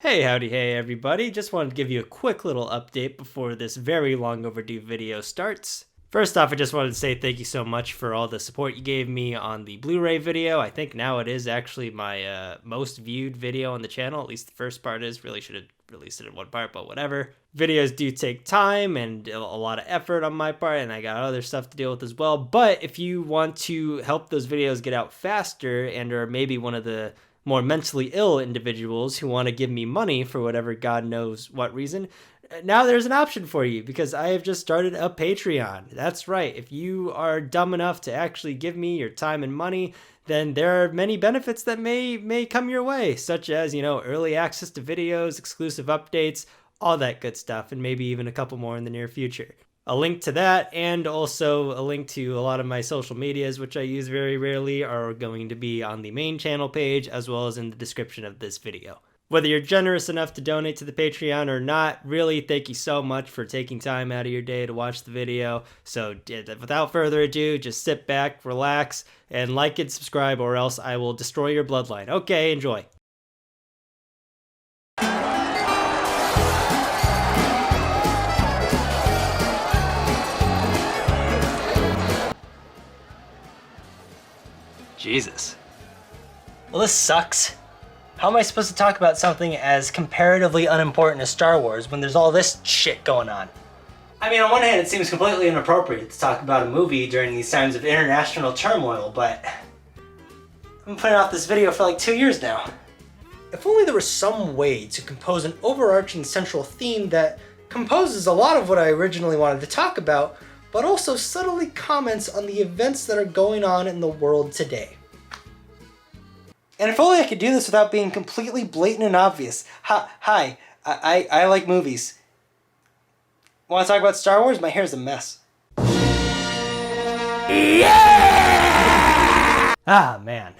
Hey, howdy, hey everybody. Just wanted to give you a quick little update before this very long overdue video starts. First off, I just wanted to say thank you so much for all the support you gave me on the Blu-ray video. I think now it is actually my most viewed video on the channel, at least the first part is. Really should have released it in one part, but whatever. Videos do take time and a lot of effort on my part, and I got other stuff to deal with as well. But if you want to help those videos get out faster and or maybe one of the more mentally ill individuals who want to give me money for whatever God knows what reason, now there's an option for you because I have just started a Patreon. That's right. If you are dumb enough to actually give me your time and money, then there are many benefits that may come your way, such as, early access to videos, exclusive updates, all that good stuff, and maybe even a couple more in the near future. A link to that and also a link to a lot of my social medias, which I use very rarely, are going to be on the main channel page as well as in the description of this video. Whether you're generous enough to donate to the Patreon or not, really thank you so much for taking time out of your day to watch the video. So without further ado, just sit back, relax, and like and subscribe or else I will destroy your bloodline. Okay, enjoy. Jesus. Well, this sucks. How am I supposed to talk about something as comparatively unimportant as Star Wars when there's all this shit going on? I mean, on one hand, it seems completely inappropriate to talk about a movie during these times of international turmoil, but I've been putting off this video for like 2 years now. If only there was some way to compose an overarching central theme that composes a lot of what I originally wanted to talk about, but also subtly comments on the events that are going on in the world today. And if only I could do this without being completely blatant and obvious. Hi, I like movies. Want to talk about Star Wars? My hair's a mess. Yeah! Ah, man.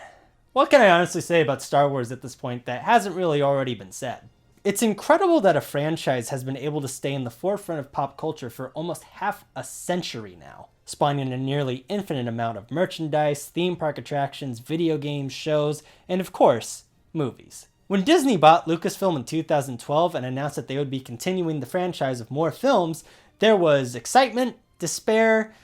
What can I honestly say about Star Wars at this point that hasn't really already been said? It's incredible that a franchise has been able to stay in the forefront of pop culture for almost half a century now, spawning a nearly infinite amount of merchandise, theme park attractions, video games, shows, and of course, movies. When Disney bought Lucasfilm in 2012 and announced that they would be continuing the franchise with more films, there was excitement, despair,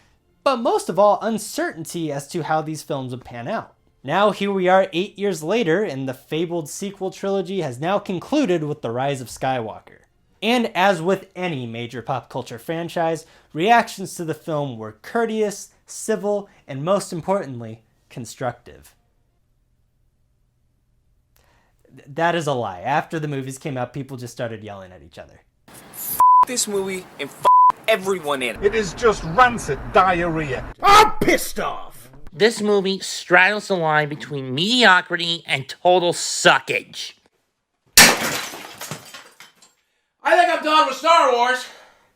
but most of all, uncertainty as to how these films would pan out. Now here we are 8 years later, and the fabled sequel trilogy has now concluded with the rise of Skywalker. And as with any major pop culture franchise, reactions to the film were courteous, civil, and most importantly, constructive. That is a lie. After the movies came out, people just started yelling at each other. F this movie and f everyone in it. It is just rancid diarrhea. I'm pissed off! This movie straddles the line between mediocrity and total suckage. I think I'm done with Star Wars.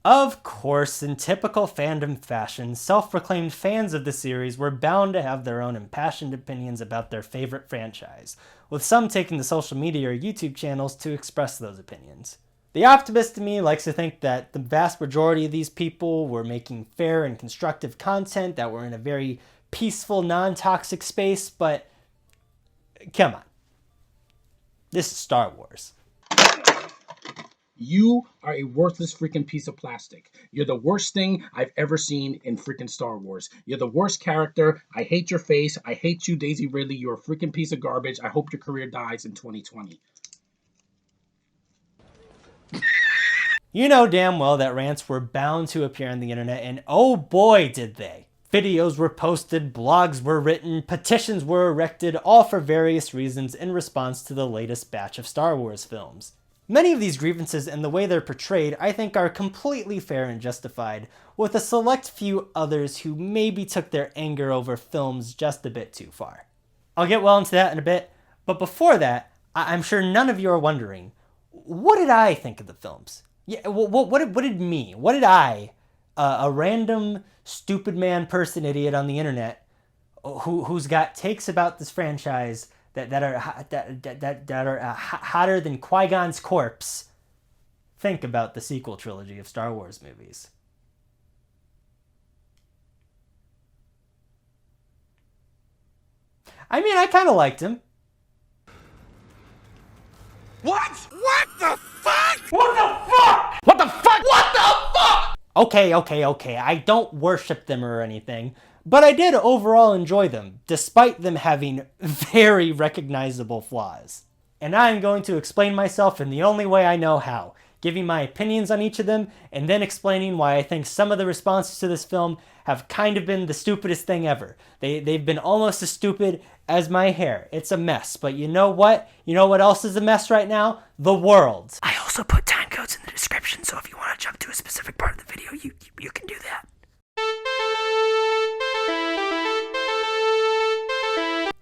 Of course, in typical fandom fashion, self-proclaimed fans of the series were bound to have their own impassioned opinions about their favorite franchise, with some taking to social media or YouTube channels to express those opinions. The optimist in me likes to think that the vast majority of these people were making fair and constructive content that were in a very peaceful, non-toxic space, but come on. This is Star Wars. You are a worthless freaking piece of plastic. You're the worst thing I've ever seen in freaking Star Wars. You're the worst character. I hate your face. I hate you, Daisy Ridley. You're a freaking piece of garbage. I hope your career dies in 2020. You know damn well that rants were bound to appear on the internet, and oh boy did they. Videos were posted, blogs were written, petitions were erected, all for various reasons in response to the latest batch of Star Wars films. Many of these grievances and the way they're portrayed I think are completely fair and justified, with a select few others who maybe took their anger over films just a bit too far. I'll get well into that in a bit, but before that, I'm sure none of you are wondering, what did I think of the films? Yeah, what did I, a random stupid man person idiot on the internet who's got takes about this franchise that are hotter than Qui-Gon's corpse, think about the sequel trilogy of Star Wars movies? I mean, I kind of liked him. What? What the fuck? What the fuck? What the fuck? What the fuck? Okay. I don't worship them or anything, but I did overall enjoy them, despite them having very recognizable flaws. And I'm going to explain myself in the only way I know how, giving my opinions on each of them, and then explaining why I think some of the responses to this film have kind of been the stupidest thing ever. They've been almost as stupid as my hair. It's a mess, but you know what? You know what else is a mess right now? The world. I also put timecodes in the description, so if you want to jump to a specific part of the video, you can do that.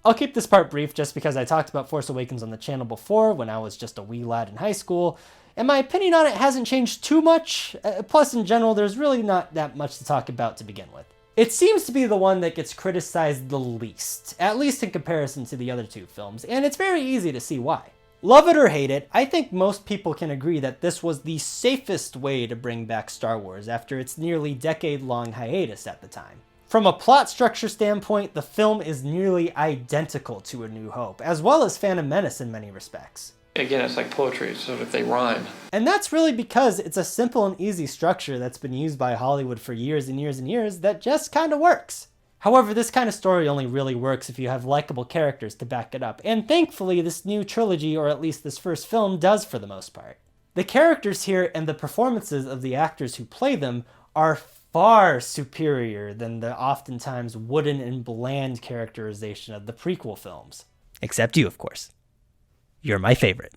I'll keep this part brief just because I talked about Force Awakens on the channel before when I was just a wee lad in high school, and my opinion on it hasn't changed too much. Plus, in general, there's really not that much to talk about to begin with. It seems to be the one that gets criticized the least, at least in comparison to the other two films, and it's very easy to see why. Love it or hate it, I think most people can agree that this was the safest way to bring back Star Wars after its nearly decade-long hiatus at the time. From a plot structure standpoint, the film is nearly identical to A New Hope, as well as Phantom Menace in many respects. Again, it's like poetry, so if they rhyme. And that's really because it's a simple and easy structure that's been used by Hollywood for years and years and years that just kind of works. However, this kind of story only really works if you have likable characters to back it up, and thankfully this new trilogy, or at least this first film, does for the most part. The characters here and the performances of the actors who play them are far superior than the oftentimes wooden and bland characterization of the prequel films. Except you, of course. You're my favorite.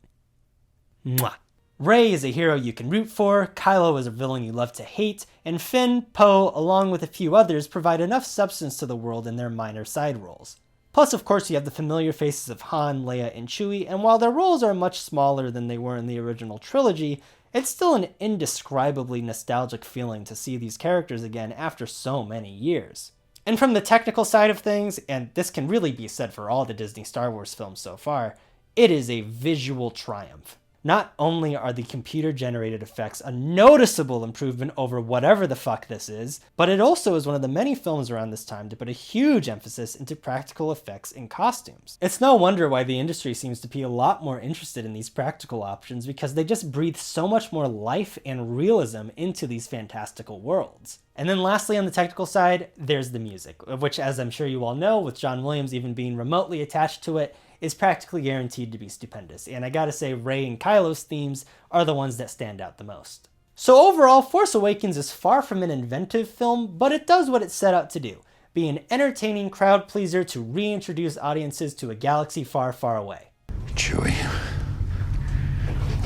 Mwah. Rey is a hero you can root for, Kylo is a villain you love to hate, and Finn, Poe, along with a few others, provide enough substance to the world in their minor side roles. Plus, of course, you have the familiar faces of Han, Leia, and Chewie, and while their roles are much smaller than they were in the original trilogy, it's still an indescribably nostalgic feeling to see these characters again after so many years. And from the technical side of things, and this can really be said for all the Disney Star Wars films so far, it is a visual triumph. Not only are the computer-generated effects a noticeable improvement over whatever the fuck this is, but it also is one of the many films around this time to put a huge emphasis into practical effects and costumes. It's no wonder why the industry seems to be a lot more interested in these practical options because they just breathe so much more life and realism into these fantastical worlds. And then lastly, on the technical side, there's the music, which, as I'm sure you all know, with John Williams even being remotely attached to it, is practically guaranteed to be stupendous, and I gotta say Rey and Kylo's themes are the ones that stand out the most. So overall, Force Awakens is far from an inventive film, but it does what it set out to do, be an entertaining crowd pleaser to reintroduce audiences to a galaxy far, far away. Chewie,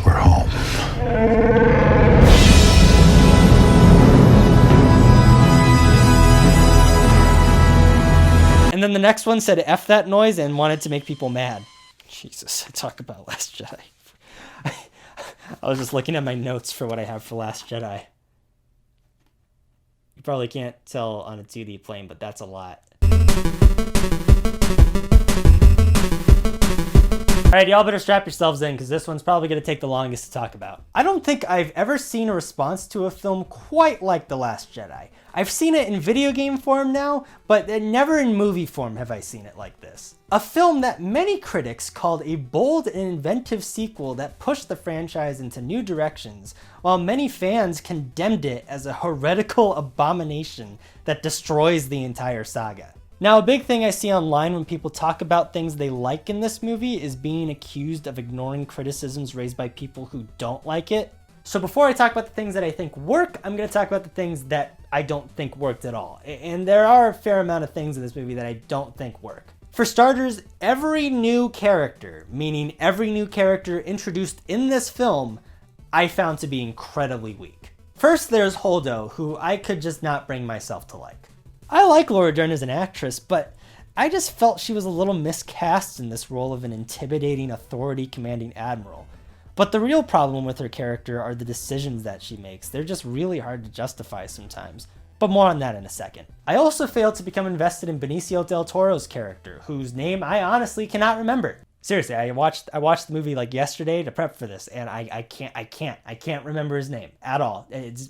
we're home. And then the next one said F that noise and wanted to make people mad. Jesus, talk about Last Jedi. I was just looking at my notes for what I have for Last Jedi. You probably can't tell on a 2D plane, but that's a lot. Alright, y'all better strap yourselves in because this one's probably going to take the longest to talk about. I don't think I've ever seen a response to a film quite like The Last Jedi. I've seen it in video game form now, but never in movie form have I seen it like this. A film that many critics called a bold and inventive sequel that pushed the franchise into new directions, while many fans condemned it as a heretical abomination that destroys the entire saga. Now, a big thing I see online when people talk about things they like in this movie is being accused of ignoring criticisms raised by people who don't like it. So before I talk about the things that I think work, I'm going to talk about the things that I don't think worked at all. And there are a fair amount of things in this movie that I don't think work. For starters, every new character, meaning every new character introduced in this film, I found to be incredibly weak. First, there's Holdo, who I could just not bring myself to like. I like Laura Dern as an actress, but I just felt she was a little miscast in this role of an intimidating, authority-commanding admiral. But the real problem with her character are the decisions that she makes. They're just really hard to justify sometimes. But more on that in a second. I also failed to become invested in Benicio del Toro's character, whose name I honestly cannot remember. Seriously, I watched the movie like yesterday to prep for this, and I can't remember his name at all. It's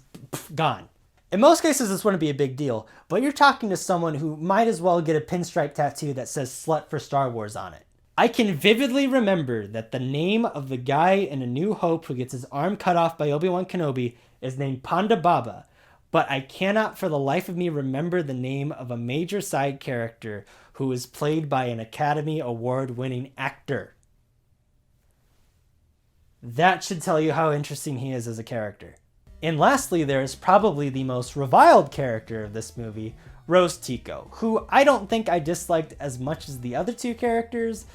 gone. In most cases, this wouldn't be a big deal, but you're talking to someone who might as well get a pinstripe tattoo that says "Slut for Star Wars" on it. I can vividly remember that the name of the guy in A New Hope who gets his arm cut off by Obi-Wan Kenobi is named Ponda Baba, but I cannot for the life of me remember the name of a major side character who is played by an Academy Award-winning actor. That should tell you how interesting he is as a character. And lastly, there is probably the most reviled character of this movie, Rose Tico, who I don't think I disliked as much as the other two characters,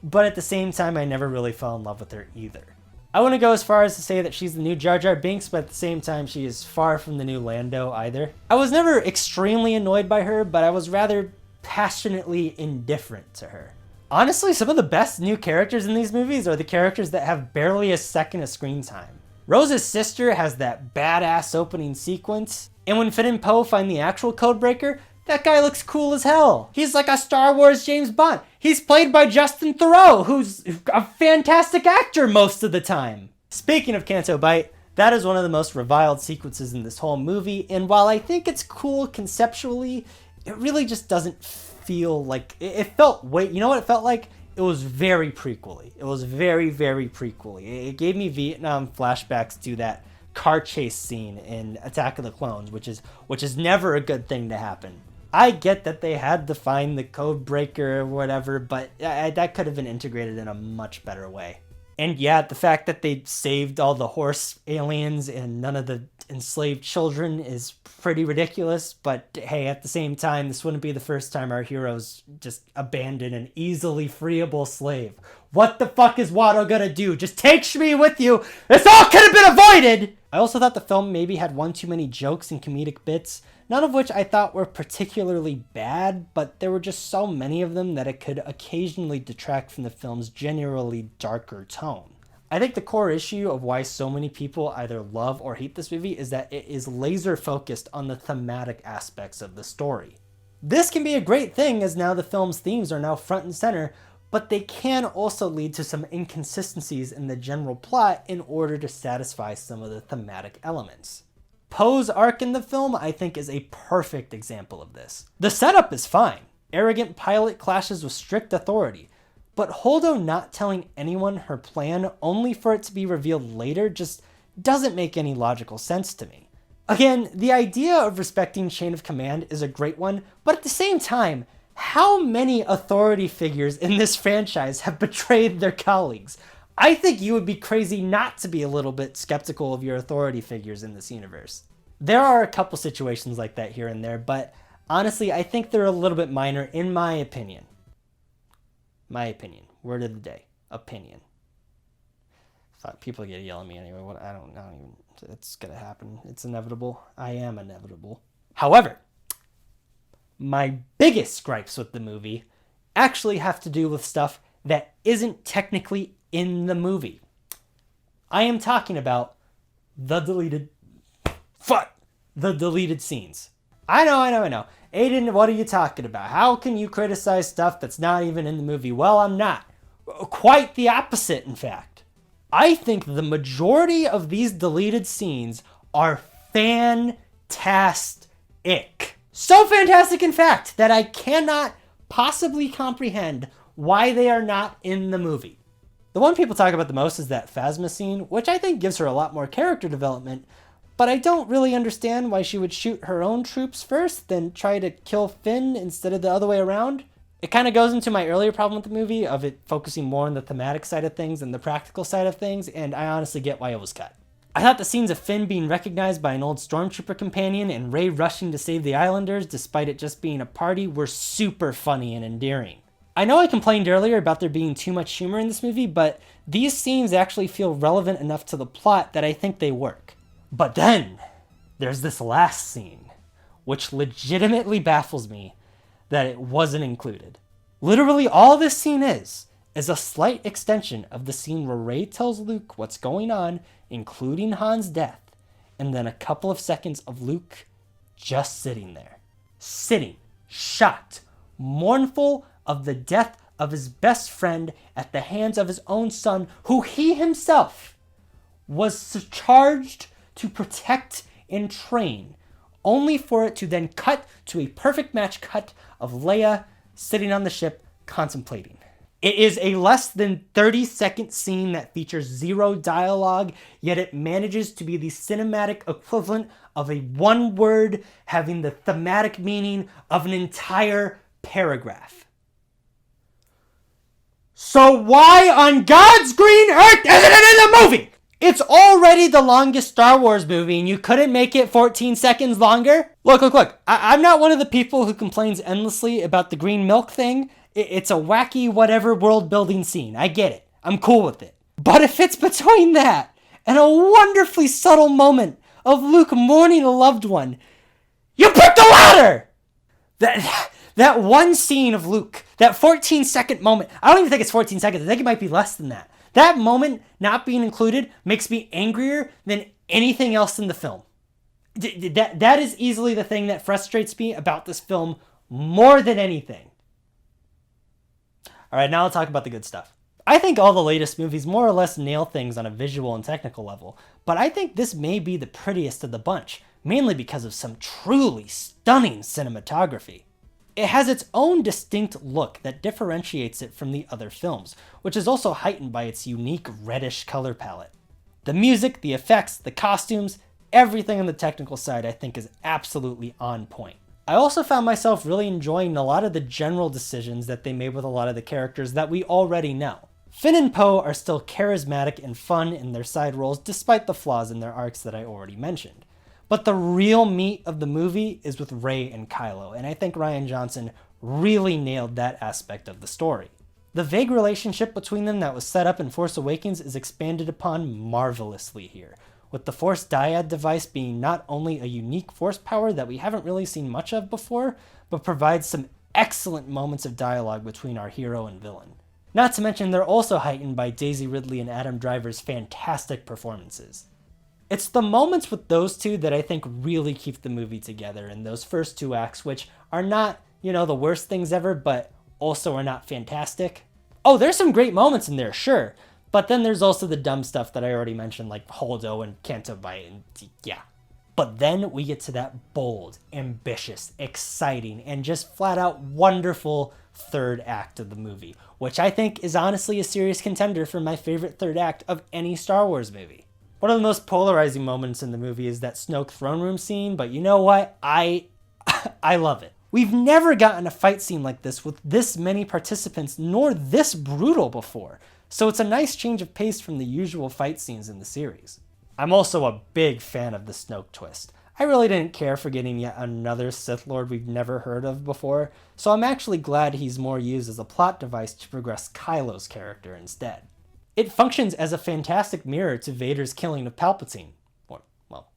but at the same time, I never really fell in love with her either. I wouldn't go as far as to say that she's the new Jar Jar Binks, but at the same time, she is far from the new Lando either. I was never extremely annoyed by her, but I was rather passionately indifferent to her. Honestly, some of the best new characters in these movies are the characters that have barely a second of screen time. Rose's sister has that badass opening sequence, and when Finn and Poe find the actual codebreaker, that guy looks cool as hell. He's like a Star Wars James Bond. He's played by Justin Theroux, who's a fantastic actor most of the time. Speaking of Canto Bight, that is one of the most reviled sequences in this whole movie, and while I think it's cool conceptually, it really just doesn't feel like... It felt... Wait, you know what it felt like? It was very prequel-y. It was very, very prequel-y. It gave me Vietnam flashbacks to that car chase scene in Attack of the Clones, which is never a good thing to happen. I get that they had to find the code breaker or whatever, but that could have been integrated in a much better way. And yeah, the fact that they saved all the horse aliens and none of the enslaved children is pretty ridiculous, but hey, at the same time, this wouldn't be the first time our heroes just abandon an easily freeable slave. What the fuck is Watto gonna do? Just take Shmi with you! This all could have been avoided! I also thought the film maybe had one too many jokes and comedic bits, none of which I thought were particularly bad, but there were just so many of them that it could occasionally detract from the film's generally darker tone. I think the core issue of why so many people either love or hate this movie is that it is laser focused on the thematic aspects of the story. This can be a great thing as now the film's themes are now front and center, but they can also lead to some inconsistencies in the general plot in order to satisfy some of the thematic elements. Poe's arc in the film, I think, is a perfect example of this. The setup is fine. Arrogant pilot clashes with strict authority, but Holdo not telling anyone her plan only for it to be revealed later just doesn't make any logical sense to me. Again, the idea of respecting chain of command is a great one, but at the same time, how many authority figures in this franchise have betrayed their colleagues? I think you would be crazy not to be a little bit skeptical of your authority figures in this universe. There are a couple situations like that here and there, but honestly, I think they're a little bit minor in my opinion. My opinion. Word of the day. Opinion. Thought people get to yell at me anyway. What? I don't even... It's gonna happen. It's inevitable. I am inevitable. However, my biggest gripes with the movie actually have to do with stuff that isn't technically in the movie. I am talking about the deleted scenes. I know. Aiden, what are you talking about? How can you criticize stuff that's not even in the movie? Well, I'm not. Quite the opposite, in fact. I think the majority of these deleted scenes are fantastic. So fantastic, in fact, that I cannot possibly comprehend why they are not in the movie. The one people talk about the most is that Phasma scene, which I think gives her a lot more character development, but I don't really understand why she would shoot her own troops first, then try to kill Finn instead of the other way around. It kind of goes into my earlier problem with the movie, of it focusing more on the thematic side of things than the practical side of things, and I honestly get why it was cut. I thought the scenes of Finn being recognized by an old stormtrooper companion and Rey rushing to save the Islanders despite it just being a party were super funny and endearing. I know I complained earlier about there being too much humor in this movie, but these scenes actually feel relevant enough to the plot that I think they work. But then, there's this last scene, which legitimately baffles me that it wasn't included. Literally all this scene is a slight extension of the scene where Rey tells Luke what's going on, including Han's death, and then a couple of seconds of Luke just sitting there. Sitting, shocked, mournful of the death of his best friend at the hands of his own son, who he himself was charged to protect and train, only for it to then cut to a perfect match cut of Leia sitting on the ship contemplating. It is a less than 30-second scene that features zero dialogue, yet it manages to be the cinematic equivalent of a one word having the thematic meaning of an entire paragraph. So why on God's green earth isn't it in the movie? It's already the longest Star Wars movie and you couldn't make it 14 seconds longer? Look. I'm not one of the people who complains endlessly about the green milk thing. It's a wacky whatever world building scene. I get it. I'm cool with it. But if it's between that and a wonderfully subtle moment of Luke mourning a loved one, you picked the latter! That one scene of Luke, that 14-second moment, I don't even think it's 14 seconds. I think it might be less than that. That moment not being included makes me angrier than anything else in the film. That is easily the thing that frustrates me about this film more than anything. All right, now I'll talk about the good stuff. I think all the latest movies more or less nail things on a visual and technical level, but I think this may be the prettiest of the bunch, mainly because of some truly stunning cinematography. It has its own distinct look that differentiates it from the other films, which is also heightened by its unique reddish color palette. The music, the effects, the costumes, everything on the technical side I think is absolutely on point. I also found myself really enjoying a lot of the general decisions that they made with a lot of the characters that we already know. Finn and Poe are still charismatic and fun in their side roles despite the flaws in their arcs that I already mentioned. But the real meat of the movie is with Rey and Kylo, and I think Rian Johnson really nailed that aspect of the story. The vague relationship between them that was set up in Force Awakens is expanded upon marvelously here, with the Force Dyad device being not only a unique Force power that we haven't really seen much of before, but provides some excellent moments of dialogue between our hero and villain. Not to mention they're also heightened by Daisy Ridley and Adam Driver's fantastic performances. It's the moments with those two that I think really keep the movie together in those first two acts, which are not, the worst things ever, but also are not fantastic. Oh, there's some great moments in there, sure. But then there's also the dumb stuff that I already mentioned, like Holdo and Canto Bight, and yeah. But then we get to that bold, ambitious, exciting, and just flat out wonderful third act of the movie, which I think is honestly a serious contender for my favorite third act of any Star Wars movie. One of the most polarizing moments in the movie is that Snoke throne room scene, but you know what? I love it. We've never gotten a fight scene like this with this many participants, nor this brutal before, so it's a nice change of pace from the usual fight scenes in the series. I'm also a big fan of the Snoke twist. I really didn't care for getting yet another Sith Lord we've never heard of before, so I'm actually glad he's more used as a plot device to progress Kylo's character instead. It functions as a fantastic mirror to Vader's killing of Palpatine. Or, well,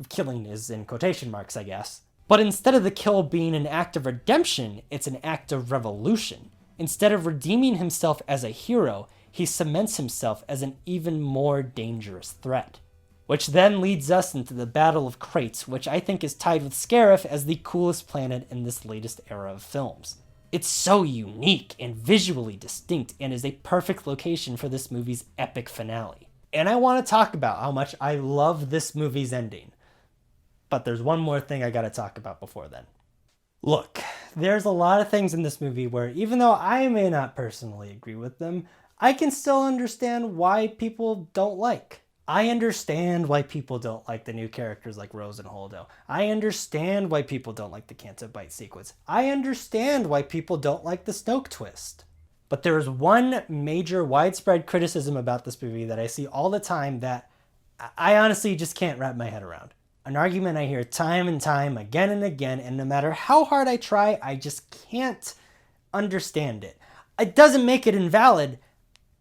killing is in quotation marks, I guess. But instead of the kill being an act of redemption, it's an act of revolution. Instead of redeeming himself as a hero, he cements himself as an even more dangerous threat. Which then leads us into the Battle of Crates, which I think is tied with Scarif as the coolest planet in this latest era of films. It's so unique and visually distinct and is a perfect location for this movie's epic finale. And I want to talk about how much I love this movie's ending. But there's one more thing I gotta talk about before then. Look, there's a lot of things in this movie where even though I may not personally agree with them, I can still understand why people don't like. I understand why people don't like the new characters like Rose and Holdo. I understand why people don't like the Canto Bight sequence. I understand why people don't like the Snoke twist. But there is one major widespread criticism about this movie that I see all the time that I honestly just can't wrap my head around. An argument I hear time and time, again and again, and no matter how hard I try, I just can't understand it. It doesn't make it invalid,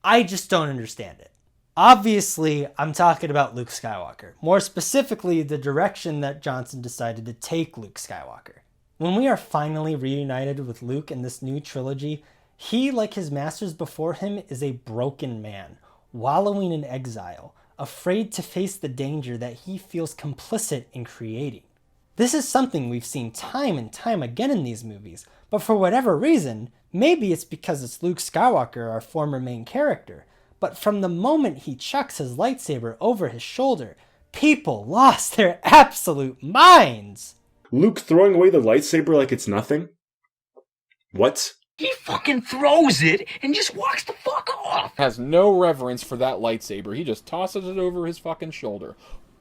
I just don't understand it. Obviously, I'm talking about Luke Skywalker. More specifically, the direction that Johnson decided to take Luke Skywalker. When we are finally reunited with Luke in this new trilogy, he, like his masters before him, is a broken man, wallowing in exile, afraid to face the danger that he feels complicit in creating. This is something we've seen time and time again in these movies, but for whatever reason, maybe it's because it's Luke Skywalker, our former main character, but from the moment he chucks his lightsaber over his shoulder, people lost their absolute minds! Luke throwing away the lightsaber like it's nothing? What? He fucking throws it and just walks the fuck off. Has no reverence for that lightsaber. He just tosses it over his fucking shoulder.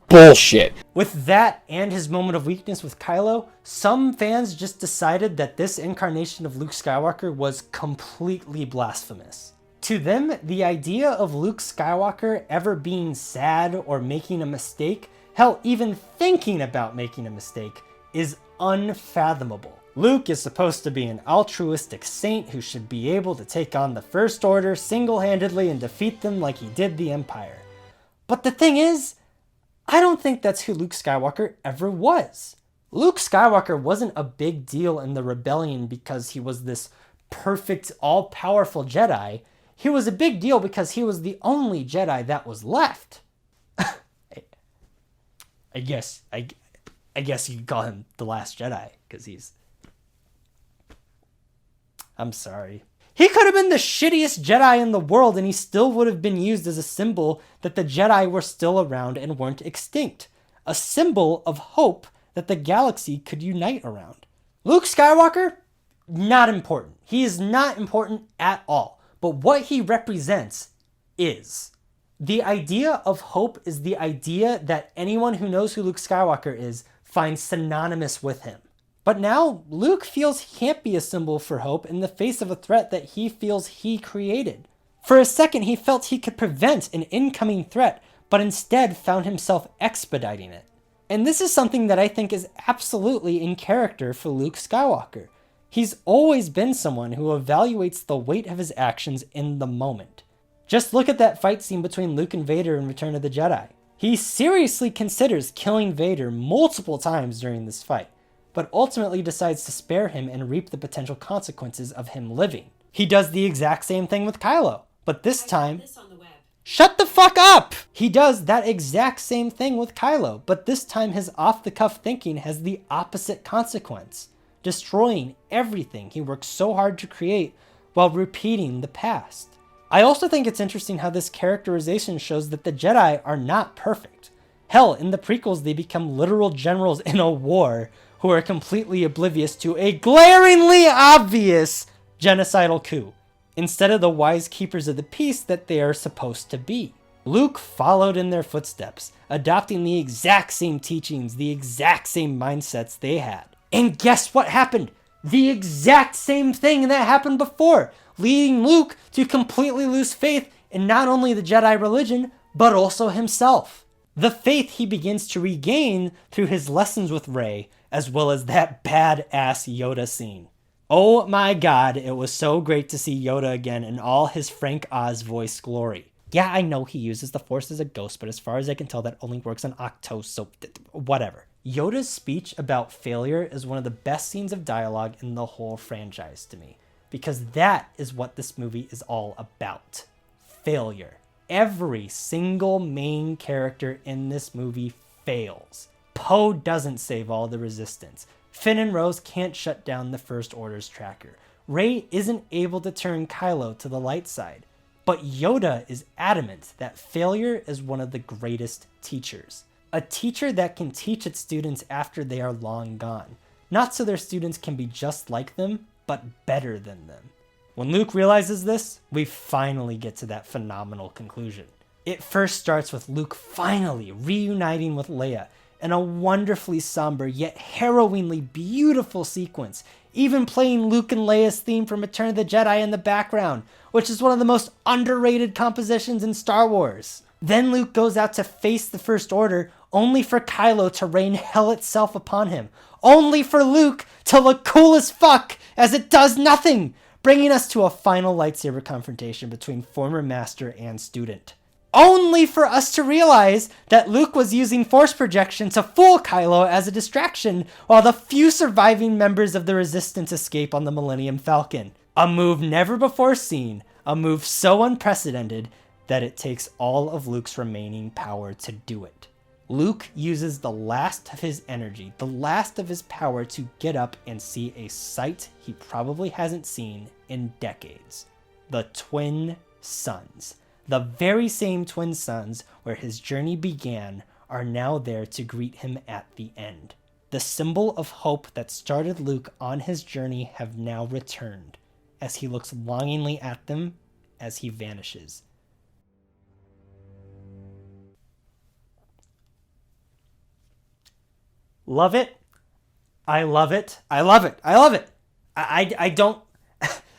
Bullshit. With that and his moment of weakness with Kylo, some fans just decided that this incarnation of Luke Skywalker was completely blasphemous. To them, the idea of Luke Skywalker ever being sad or making a mistake, hell, even thinking about making a mistake, is unfathomable. Luke is supposed to be an altruistic saint who should be able to take on the First Order single-handedly and defeat them like he did the Empire. But the thing is, I don't think that's who Luke Skywalker ever was. Luke Skywalker wasn't a big deal in the rebellion because he was this perfect, all-powerful Jedi. He was a big deal because he was the only Jedi that was left. I guess you could call him the Last Jedi, because he's... I'm sorry. He could have been the shittiest Jedi in the world and he still would have been used as a symbol that the Jedi were still around and weren't extinct. A symbol of hope that the galaxy could unite around. Luke Skywalker, not important. He is not important at all. But what he represents is. The idea of hope is the idea that anyone who knows who Luke Skywalker is finds synonymous with him. But now, Luke feels he can't be a symbol for hope in the face of a threat that he feels he created. For a second, he felt he could prevent an incoming threat, but instead found himself expediting it. And this is something that I think is absolutely in character for Luke Skywalker. He's always been someone who evaluates the weight of his actions in the moment. Just look at that fight scene between Luke and Vader in Return of the Jedi. He seriously considers killing Vader multiple times during this fight, but ultimately decides to spare him and reap the potential consequences of him living. He does the exact same thing with Kylo, but this time... Shut the fuck up! He does that exact same thing with Kylo, but this time his off-the-cuff thinking has the opposite consequence, destroying everything he worked so hard to create while repeating the past. I also think it's interesting how this characterization shows that the Jedi are not perfect. Hell, in the prequels they become literal generals in a war who are completely oblivious to a glaringly obvious genocidal coup, instead of the wise keepers of the peace that they are supposed to be. Luke followed in their footsteps, adopting the exact same teachings, the exact same mindsets they had. And guess what happened? The exact same thing that happened before, leading Luke to completely lose faith in not only the Jedi religion, but also himself. The faith he begins to regain through his lessons with Rey, as well as that badass Yoda scene. Oh my god, it was so great to see Yoda again in all his Frank Oz voice glory. Yeah, I know he uses the Force as a ghost, but as far as I can tell, that only works on Octo, so whatever. Yoda's speech about failure is one of the best scenes of dialogue in the whole franchise to me, because that is what this movie is all about. Failure. Every single main character in this movie fails. Poe doesn't save all the resistance. Finn and Rose can't shut down the First Order's tracker. Rey isn't able to turn Kylo to the light side. But Yoda is adamant that failure is one of the greatest teachers. A teacher that can teach its students after they are long gone. Not so their students can be just like them, but better than them. When Luke realizes this, we finally get to that phenomenal conclusion. It first starts with Luke finally reuniting with Leia in a wonderfully somber yet harrowingly beautiful sequence, even playing Luke and Leia's theme from Return of the Jedi in the background, which is one of the most underrated compositions in Star Wars. Then Luke goes out to face the First Order, only for Kylo to rain hell itself upon him, only for Luke to look cool as fuck as it does nothing, bringing us to a final lightsaber confrontation between former master and student. Only for us to realize that Luke was using force projection to fool Kylo as a distraction while the few surviving members of the Resistance escape on the Millennium Falcon. A move never before seen, a move so unprecedented that it takes all of Luke's remaining power to do it. Luke uses the last of his energy, the last of his power to get up and see a sight he probably hasn't seen in decades. The Twin Suns. The very same twin suns where his journey began are now there to greet him at the end. The symbol of hope that started Luke on his journey have now returned. as he looks longingly at them as he vanishes. Love it. I love it. I love it. I love it. I don't...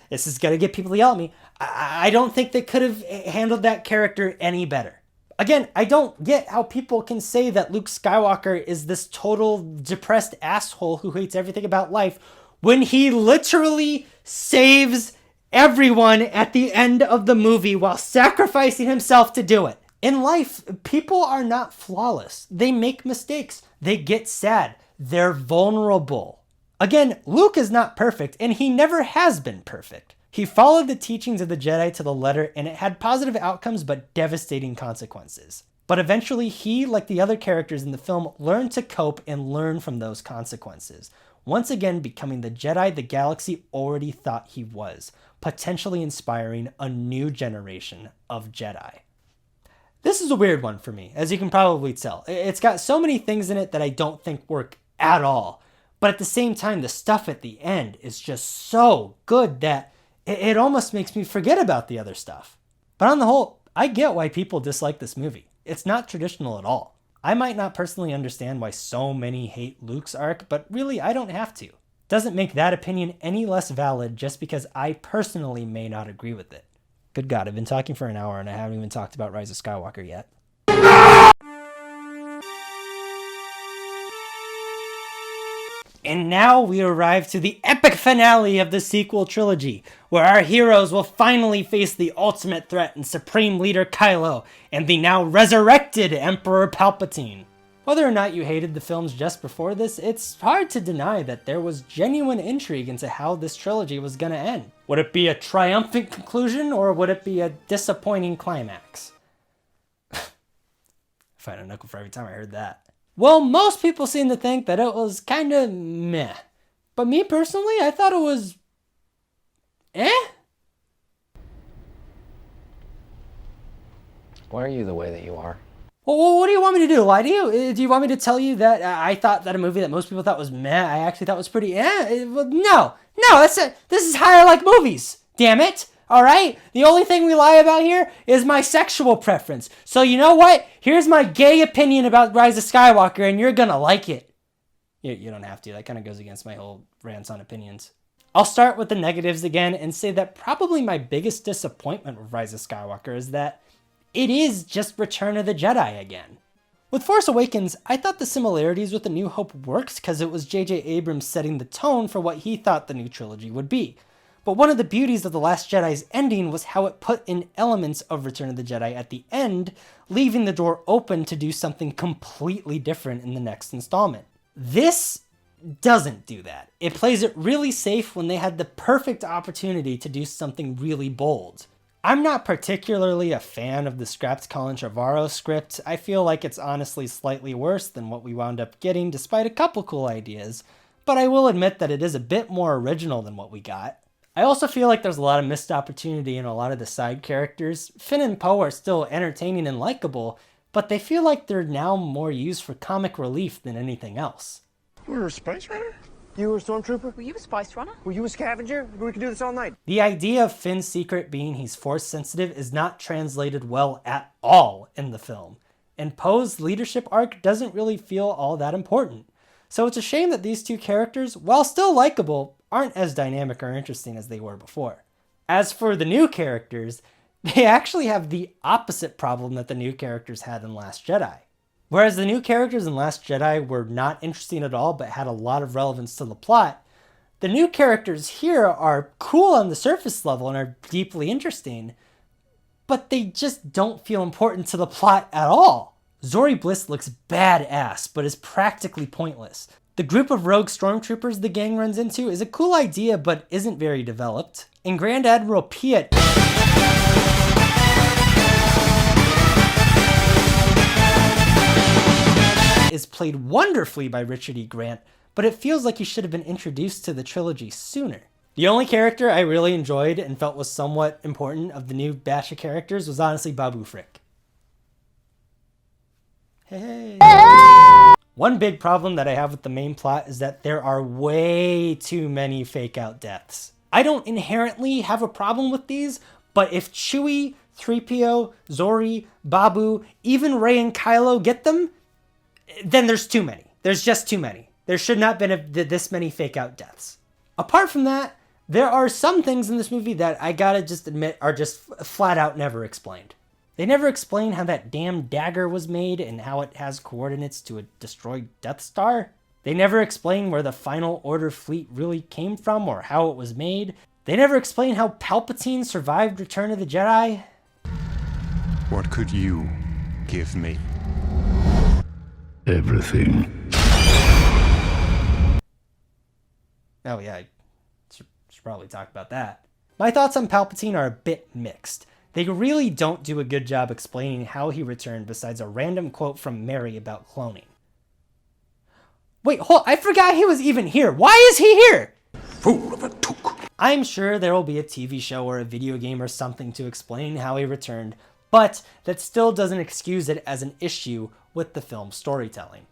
This is going to get people to yell at me. I don't think they could have handled that character any better. Again, I don't get how people can say that Luke Skywalker is this total depressed asshole who hates everything about life when he literally saves everyone at the end of the movie while sacrificing himself to do it. In life, people are not flawless. They make mistakes. They get sad. They're vulnerable. Again, Luke is not perfect, and he never has been perfect. He followed the teachings of the Jedi to the letter, and it had positive outcomes but devastating consequences. But eventually, he, like the other characters in the film, learned to cope and learn from those consequences, once again becoming the Jedi the galaxy already thought he was, potentially inspiring a new generation of Jedi. This is a weird one for me, as you can probably tell. It's got so many things in it that I don't think work at all. But at the same time, the stuff at the end is just so good that it almost makes me forget about the other stuff. But on the whole, I get why people dislike this movie. It's not traditional at all. I might not personally understand why so many hate Luke's arc, but really I don't have to. Doesn't make that opinion any less valid just because I personally may not agree with it. Good God, I've been talking for an hour and I haven't even talked about Rise of Skywalker yet. And now we arrive to the epic finale of the sequel trilogy, where our heroes will finally face the ultimate threat in Supreme Leader Kylo and the now resurrected Emperor Palpatine. Whether or not you hated the films just before this, it's hard to deny that there was genuine intrigue into how this trilogy was going to end. Would it be a triumphant conclusion, or would it be a disappointing climax? Find a nickel for every time I heard that. Well, most people seem to think that it was kind of meh. But me personally, I thought it was... Why are you the way that you are? Well, what do you want me to do? Lie to you? Do you want me to tell you that I thought that a movie that most people thought was meh, I actually thought was pretty Well, no, this is how I like movies. Damn it. All right? The only thing we lie about here is my sexual preference. So you know what? Here's my gay opinion about Rise of Skywalker, and you're gonna like it. You don't have to. That kind of goes against my whole rants on opinions. I'll start with the negatives again and say that probably my biggest disappointment with Rise of Skywalker is that it is just Return of the Jedi again. With Force Awakens, I thought the similarities with A New Hope worked because it was J.J. Abrams setting the tone for what he thought the new trilogy would be. But one of the beauties of The Last Jedi's ending was how it put in elements of Return of the Jedi at the end, leaving the door open to do something completely different in the next installment. This doesn't do that. It plays it really safe when they had the perfect opportunity to do something really bold. I'm not particularly a fan of the scrapped Colin Trevorrow script. I feel like it's honestly slightly worse than what we wound up getting despite a couple cool ideas, but I will admit that it is a bit more original than what we got. I also feel like there's a lot of missed opportunity in a lot of the side characters. Finn and Poe are still entertaining and likable, but they feel like they're now more used for comic relief than anything else. You were a space runner? You were a stormtrooper? Were you a spice runner? Were you a scavenger? We could do this all night. The idea of Finn's secret being he's force sensitive is not translated well at all in the film, and Poe's leadership arc doesn't really feel all that important. So it's a shame that these two characters, while still likable, aren't as dynamic or interesting as they were before. As for the new characters, they actually have the opposite problem that the new characters had in Last Jedi. Whereas the new characters in Last Jedi were not interesting at all but had a lot of relevance to the plot, the new characters here are cool on the surface level and are deeply interesting, but they just don't feel important to the plot at all. Zori Bliss looks badass, but is practically pointless. The group of rogue stormtroopers the gang runs into is a cool idea, but isn't very developed. And Grand Admiral Piet is played wonderfully by Richard E. Grant, but it feels like he should have been introduced to the trilogy sooner. The only character I really enjoyed and felt was somewhat important of the new batch of characters was honestly Babu Frick. Hey. One big problem that I have with the main plot is that there are way too many fake out deaths. I don't inherently have a problem with these, but if Chewie, 3PO, Zori, Babu, even Rey and Kylo get them, then there's too many. There's just too many. There should not have been this many fake out deaths. Apart from that, there are some things in this movie that I gotta just admit are just flat out never explained. They never explain how that damn dagger was made and how it has coordinates to a destroyed Death Star. They never explain where the Final Order fleet really came from or how it was made. They never explain how Palpatine survived Return of the Jedi. What could you give me? Everything. Oh yeah, I should probably talk about that. My thoughts on Palpatine are a bit mixed. They really don't do a good job explaining how he returned besides a random quote from Mary about cloning. Wait, hold, I forgot he was even here. Why is he here? Fool of a took. I'm sure there will be a TV show or a video game or something to explain how he returned, but that still doesn't excuse it as an issue with the film's storytelling.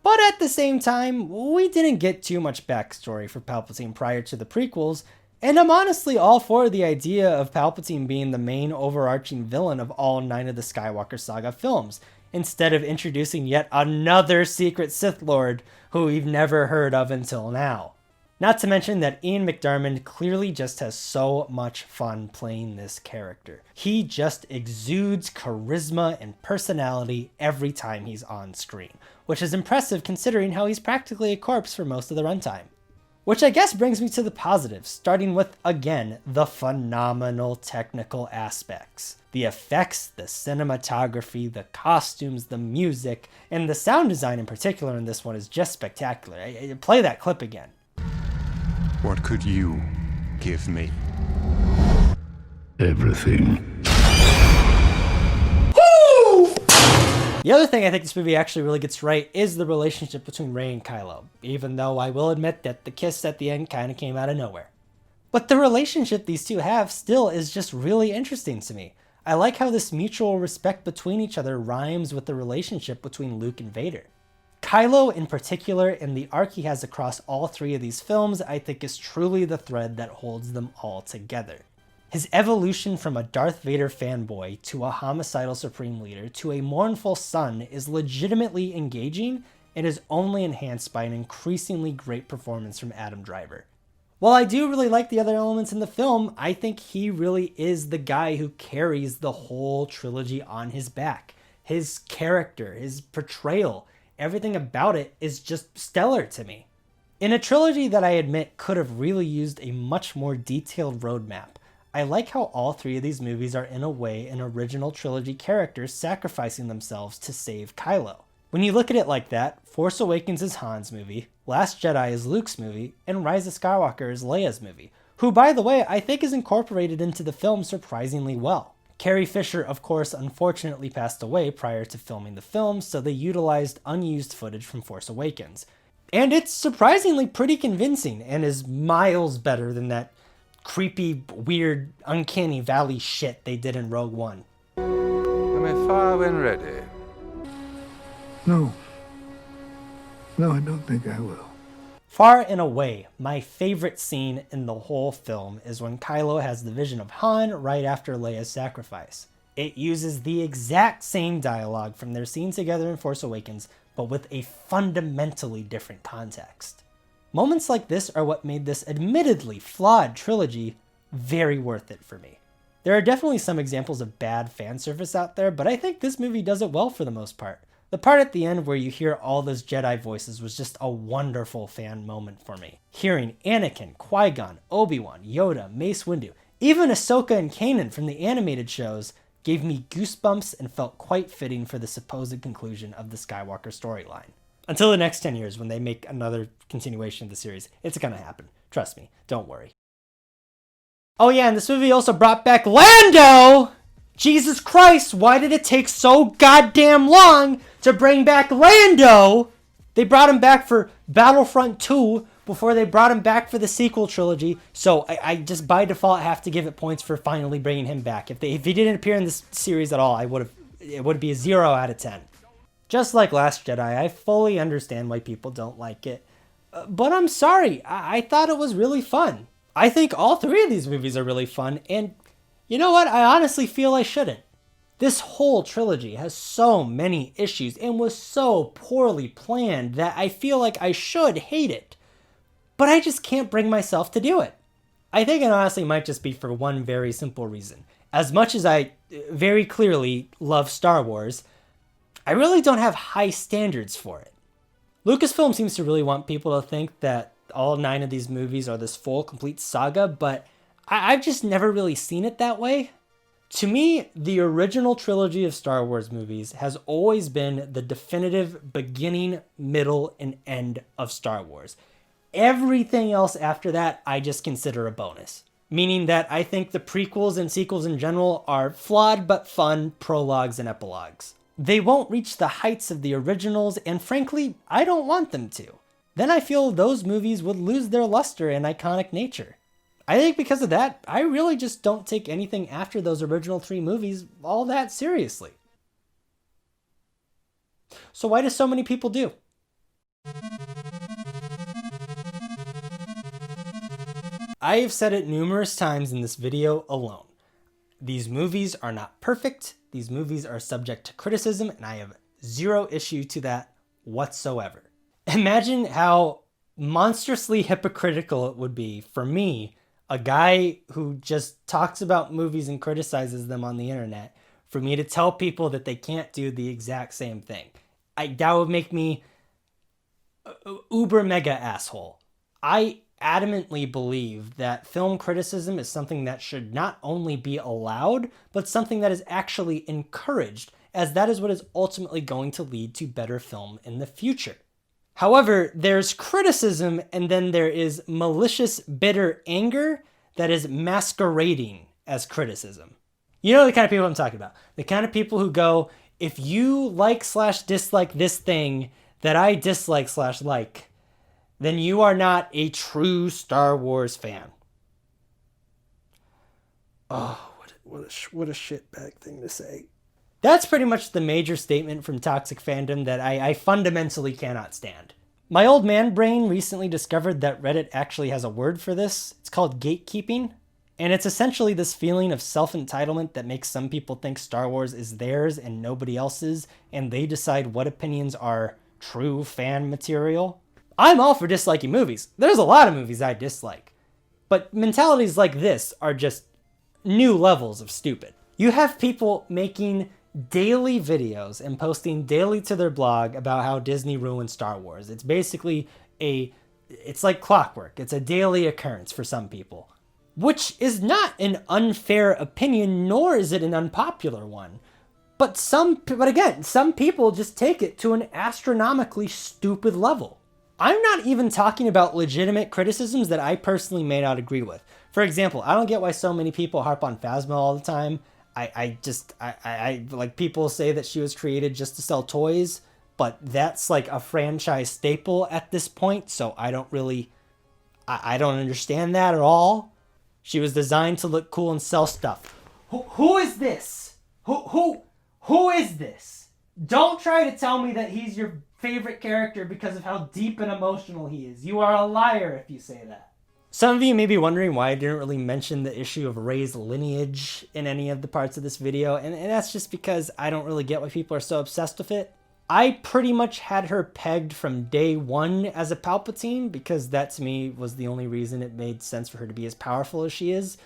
But at the same time, we didn't get too much backstory for Palpatine prior to the prequels, and I'm honestly all for the idea of Palpatine being the main overarching villain of all 9 of the Skywalker saga films, instead of introducing yet another secret Sith Lord who we've never heard of until now. Not to mention that Ian McDiarmid clearly just has so much fun playing this character. He just exudes charisma and personality every time he's on screen, which is impressive considering how he's practically a corpse for most of the runtime. Which I guess brings me to the positives, starting with, again, the phenomenal technical aspects. The effects, the cinematography, the costumes, the music, and the sound design in particular in this one is just spectacular. Play that clip again. What could you give me? Everything. The other thing I think this movie actually really gets right is the relationship between Rey and Kylo, even though I will admit that the kiss at the end kind of came out of nowhere. But the relationship these two have still is just really interesting to me. I like how this mutual respect between each other rhymes with the relationship between Luke and Vader. Kylo in particular, and the arc he has across all 3 of these films, I think is truly the thread that holds them all together. His evolution from a Darth Vader fanboy to a homicidal Supreme Leader to a mournful son is legitimately engaging and is only enhanced by an increasingly great performance from Adam Driver. While I do really like the other elements in the film, I think he really is the guy who carries the whole trilogy on his back. His character, his portrayal, everything about it is just stellar to me. In a trilogy that I admit could have really used a much more detailed roadmap, I like how all 3 of these movies are in a way an original trilogy characters sacrificing themselves to save Kylo. When you look at it like that, Force Awakens is Han's movie, Last Jedi is Luke's movie, and Rise of Skywalker is Leia's movie, who by the way I think is incorporated into the film surprisingly well. Carrie Fisher of course unfortunately passed away prior to filming the film, so they utilized unused footage from Force Awakens. And it's surprisingly pretty convincing and is miles better than that creepy, weird, uncanny valley shit they did in Rogue One. You may fire when ready. No. No, I don't think I will. Far and away, my favorite scene in the whole film is when Kylo has the vision of Han right after Leia's sacrifice. It uses the exact same dialogue from their scene together in Force Awakens, but with a fundamentally different context. Moments like this are what made this admittedly flawed trilogy very worth it for me. There are definitely some examples of bad fan service out there, but I think this movie does it well for the most part. The part at the end where you hear all those Jedi voices was just a wonderful fan moment for me. Hearing Anakin, Qui-Gon, Obi-Wan, Yoda, Mace Windu, even Ahsoka and Kanan from the animated shows gave me goosebumps and felt quite fitting for the supposed conclusion of the Skywalker storyline. Until the next 10 years when they make another continuation of the series, it's gonna happen. Trust me, don't worry. Oh yeah, and this movie also brought back Lando! Jesus Christ, why did it take so goddamn long to bring back Lando? They brought him back for Battlefront 2 before they brought him back for the sequel trilogy, so I just by default have to give it points for finally bringing him back. If he didn't appear in this series at all, it would be a 0 out of 10. Just like Last Jedi, I fully understand why people don't like it. But I'm sorry, I thought it was really fun. I think all three of these movies are really fun, and you know what? I honestly feel I shouldn't. This whole trilogy has so many issues and was so poorly planned that I feel like I should hate it. But I just can't bring myself to do it. I think it honestly might just be for one very simple reason. As much as I very clearly love Star Wars, I really don't have high standards for it. Lucasfilm seems to really want people to think that all 9 of these movies are this full, complete saga, but I've just never really seen it that way. To me, the original trilogy of Star Wars movies has always been the definitive beginning, middle, and end of Star Wars. Everything else after that, I just consider a bonus. Meaning that I think the prequels and sequels in general are flawed but fun prologues and epilogues. They won't reach the heights of the originals, and frankly, I don't want them to. Then I feel those movies would lose their luster and iconic nature. I think because of that, I really just don't take anything after those original 3 movies all that seriously. So why do so many people do? I have said it numerous times in this video alone. These movies are not perfect. These movies are subject to criticism, and I have zero issue to that whatsoever. Imagine how monstrously hypocritical it would be for me, a guy who just talks about movies and criticizes them on the internet, for me to tell people that they can't do the exact same thing. That would make me uber mega asshole. I adamantly believe that film criticism is something that should not only be allowed, but something that is actually encouraged, as that is what is ultimately going to lead to better film in the future. However, there's criticism, and then there is malicious, bitter anger that is masquerading as criticism. You know the kind of people I'm talking about. The kind of people who go, if you like/dislike this thing that I dislike/like, then you are not a true Star Wars fan. Oh, what a shitbag thing to say. That's pretty much the major statement from toxic fandom that I fundamentally cannot stand. My old man brain recently discovered that Reddit actually has a word for this. It's called gatekeeping. And it's essentially this feeling of self-entitlement that makes some people think Star Wars is theirs and nobody else's, and they decide what opinions are true fan material. I'm all for disliking movies. There's a lot of movies I dislike. But mentalities like this are just new levels of stupid. You have people making daily videos and posting daily to their blog about how Disney ruined Star Wars. It's basically it's like clockwork. It's a daily occurrence for some people, which is not an unfair opinion, nor is it an unpopular one. But again, some people just take it to an astronomically stupid level. I'm not even talking about legitimate criticisms that I personally may not agree with. For example, I don't get why so many people harp on Phasma all the time. I like, people say that she was created just to sell toys, but that's like a franchise staple at this point, so I don't understand that at all. She was designed to look cool and sell stuff. Who is this? Who is this? Don't try to tell me that he's your favorite character because of how deep and emotional he is. You are a liar if you say that. Some of you may be wondering why I didn't really mention the issue of Rey's lineage in any of the parts of this video, and that's just because I don't really get why people are so obsessed with it. I pretty much had her pegged from day one as a Palpatine, because that to me was the only reason it made sense for her to be as powerful as she is.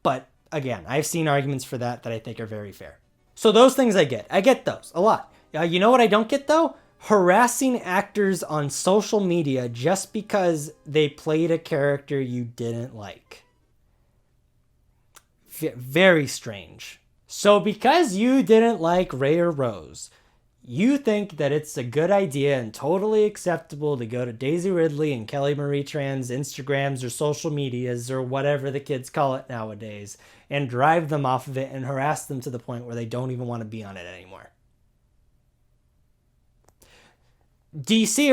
But again, I've seen arguments for that I think are very fair. So those things I get. I get those a lot. You know what I don't get though? Harassing actors on social media just because they played a character you didn't like. Very strange. So because you didn't like Rey or Rose, you think that it's a good idea and totally acceptable to go to Daisy Ridley and Kelly Marie Tran's Instagrams or social medias or whatever the kids call it nowadays and drive them off of it and harass them to the point where they don't even want to be on it anymore. Do you see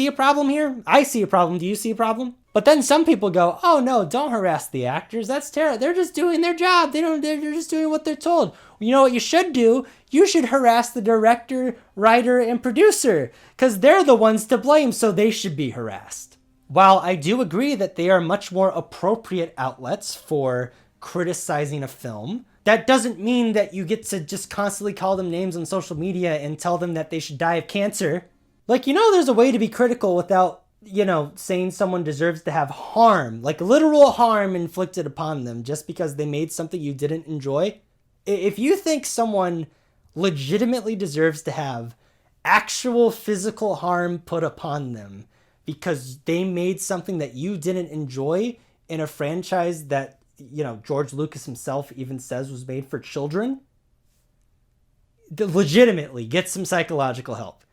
a problem here? I see a problem. Do you see a problem? But then some people go, oh no, don't harass the actors. That's terrible. They're just doing their job. They're just doing what they're told. You know what you should do? You should harass the director, writer, and producer, because they're the ones to blame, so they should be harassed. While I do agree that they are much more appropriate outlets for criticizing a film, that doesn't mean that you get to just constantly call them names on social media and tell them that they should die of cancer. Like, there's a way to be critical without, saying someone deserves to have harm, like literal harm inflicted upon them just because they made something you didn't enjoy. If you think someone legitimately deserves to have actual physical harm put upon them because they made something that you didn't enjoy in a franchise that, George Lucas himself even says was made for children, legitimately get some psychological help.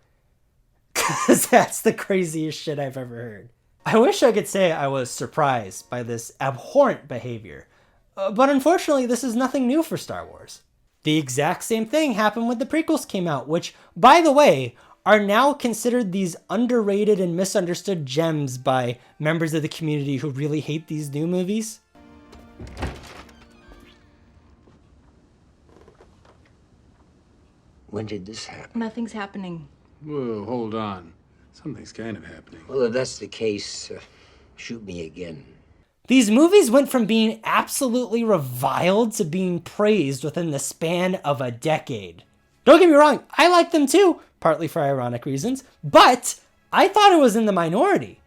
Because that's the craziest shit I've ever heard. I wish I could say I was surprised by this abhorrent behavior, but unfortunately this is nothing new for Star Wars. The exact same thing happened when the prequels came out, which, by the way, are now considered these underrated and misunderstood gems by members of the community who really hate these new movies. When did this happen? Nothing's happening. Whoa, hold on. Something's kind of happening. Well, if that's the case, shoot me again. These movies went from being absolutely reviled to being praised within the span of a decade. Don't get me wrong, I like them too, partly for ironic reasons, but I thought it was in the minority.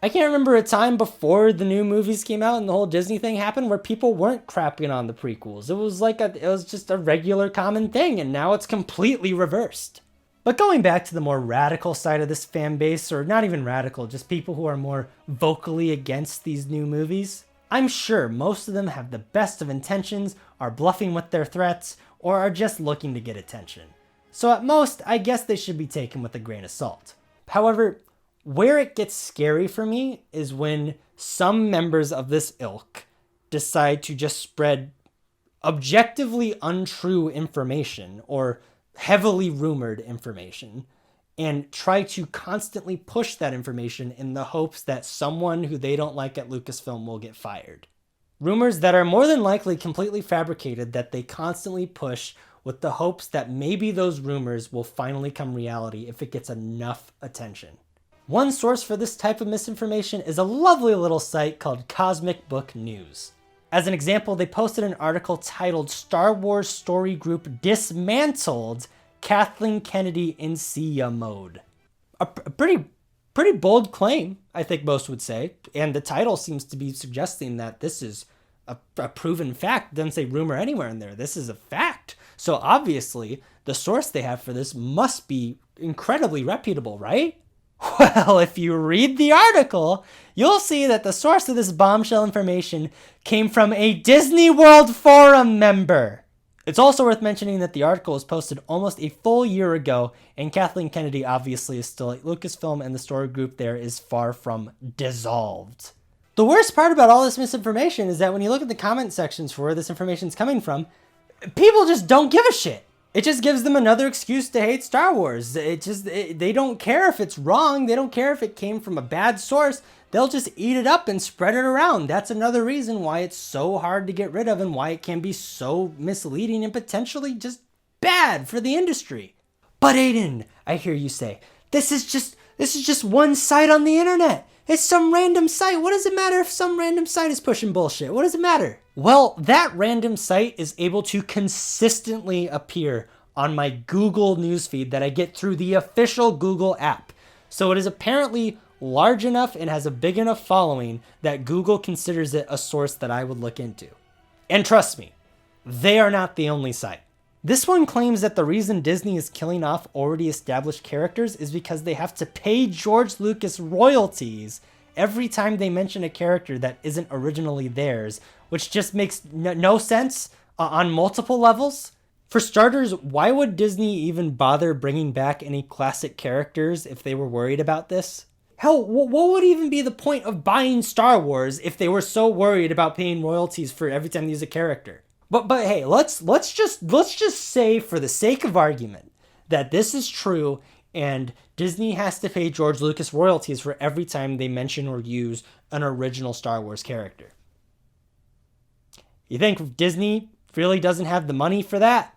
I can't remember a time before the new movies came out and the whole Disney thing happened where people weren't crapping on the prequels. It was just a regular common thing, and now it's completely reversed. But going back to the more radical side of this fan base, or not even radical, just people who are more vocally against these new movies, I'm sure most of them have the best of intentions, are bluffing with their threats, or are just looking to get attention. So at most, I guess they should be taken with a grain of salt. However, where it gets scary for me is when some members of this ilk decide to just spread objectively untrue information or heavily rumored information and try to constantly push that information in the hopes that someone who they don't like at Lucasfilm will get fired. Rumors that are more than likely completely fabricated that they constantly push with the hopes that maybe those rumors will finally come reality if it gets enough attention. One source for this type of misinformation is a lovely little site called Cosmic Book News. As an example, they posted an article titled Star Wars Story Group Dismantled, Kathleen Kennedy in Sia Mode. A pretty bold claim, I think most would say, and the title seems to be suggesting that this is a proven fact. It doesn't say rumor anywhere in there. This is a fact. So obviously, the source they have for this must be incredibly reputable, right? Well, if you read the article, you'll see that the source of this bombshell information came from a Disney World Forum member. It's also worth mentioning that the article was posted almost a full year ago, and Kathleen Kennedy obviously is still at Lucasfilm, and the story group there is far from dissolved. The worst part about all this misinformation is that when you look at the comment sections for where this information is coming from, people just don't give a shit. It just gives them another excuse to hate Star Wars. They don't care if it's wrong. They don't care if it came from a bad source. They'll just eat it up and spread it around. That's another reason why it's so hard to get rid of and why it can be so misleading and potentially just bad for the industry. But Aiden, I hear you say, this is just one site on the internet. It's some random site. What does it matter if some random site is pushing bullshit? What does it matter? Well, that random site is able to consistently appear on my Google newsfeed that I get through the official Google app. So it is apparently large enough and has a big enough following that Google considers it a source that I would look into. And trust me, they are not the only site. This one claims that the reason Disney is killing off already established characters is because they have to pay George Lucas royalties every time they mention a character that isn't originally theirs, which just makes no sense on multiple levels. For starters, why would Disney even bother bringing back any classic characters if they were worried about this? Hell, what would even be the point of buying Star Wars if they were so worried about paying royalties for every time they use a character? But hey, let's just say, for the sake of argument, that this is true and Disney has to pay George Lucas royalties for every time they mention or use an original Star Wars character. You think Disney really doesn't have the money for that?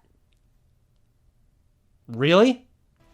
Really?